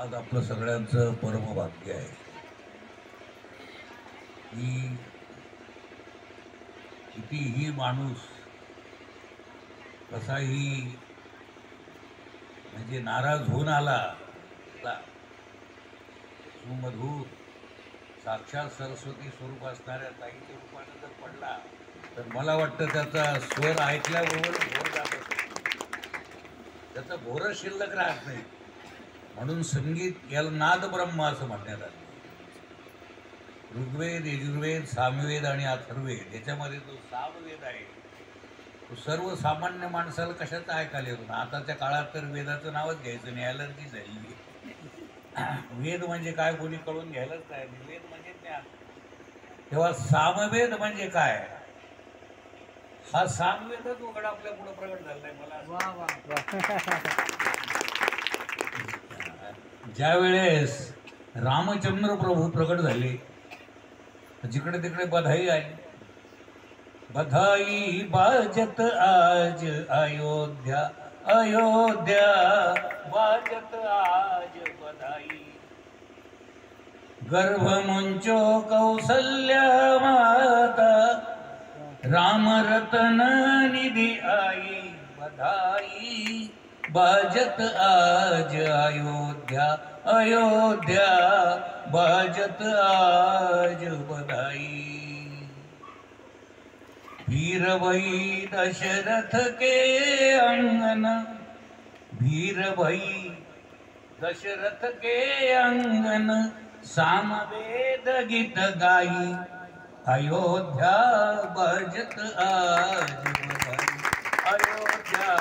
आज आपलं सगळ्यांचं परमभाग्य आहे की कितीही माणूस कसाही म्हणजे नाराज होऊन आला सुमधूर साक्षात सरस्वती स्वरूप असणाऱ्या ताईच्या रूपाने जर पडला तर मला वाटतं त्याचा स्वर ऐकल्याबरोबर घोर जात असतो, त्याचा घोर शिल्लक राहत नाही. म्हणून संगीत याला नाद ब्रह्म असं म्हणण्यात आलं. ऋग्वेद, यजुर्वेद, सामवेद आणि अथर्ववेद याच्यामध्ये जो सामवेद आहे तो सर्वसामान्य माणसाला कशाचा ऐकायला येतो ना. आताच्या काळात तर वेदाचं नावच घ्यायचं नाही, ॲलर्जी झालेली. वेद म्हणजे काय कोणी कळून घ्यायलाच तयार नाही. वेद म्हणजे ज्ञान. तेव्हा सामवेद म्हणजे काय, हा सामवेदच उघड आपल्या पुढे प्रगट झालेला आहे. मला ज्या वेळेस रामचंद्र प्रभू प्रकट झाले जिकडे तिकडे बधाई आली. बधाई बाजत आज अयोध्या, अयोध्या बाजत आज बधाई. गर्भ मुंचो कौसल्या माता, राम रतन निधि आई. बधाई बाजत आज अयोध्या, अयोध्या बाजत आज बधाई. वीर भई दशरथ के अंगन, वीर भई दशरथ के अंगन, सामवेद गीत गाई. अयोध्या बाजत आज बधाई, अयोध्या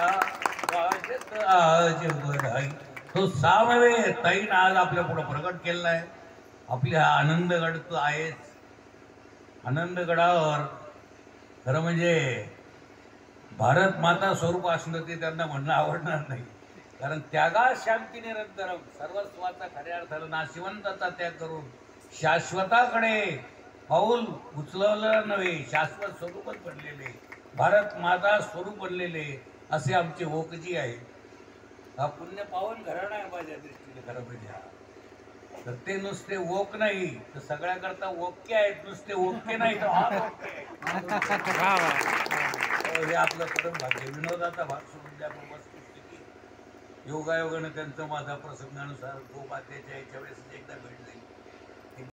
बाजत आज बधाई. तो सामवेद ताईनं आज आपल्या पुढे प्रकट केलेला आहे. आपल्या आनंदगड तो आहेच. आनंदगडावर खरं म्हणजे भारत माता स्वरूप असलं ते त्यांना म्हणणं आवडणार नाही. कारण त्यागा शांती निरंतरम, सर्वस्वाचा खऱ्या अर्थानं नाशिवंताचा त्याग करून शाश्वताकडे पाऊल उचलवलं नव्हे, शाश्वत स्वरूपच बनलेले, भारत माता स्वरूप बनलेले असे आमचे ओकजी आहे. हा पुण्य पावन घराणा आहे माझ्या दृष्टीने. खरं म्हणजे तर ते नुसते ओक नाही तर सगळ्याकरता ओके आहेत, नुसते ओके नाही तर हे आपलं परम भाग्य. विनोदाचा भाग सोडून द्या. वस्तुस्थिती योगायोगानं त्यांचं माझा प्रसंगानुसार गोपात्याच्या याच्या वेळेस एकदा भेट झाली.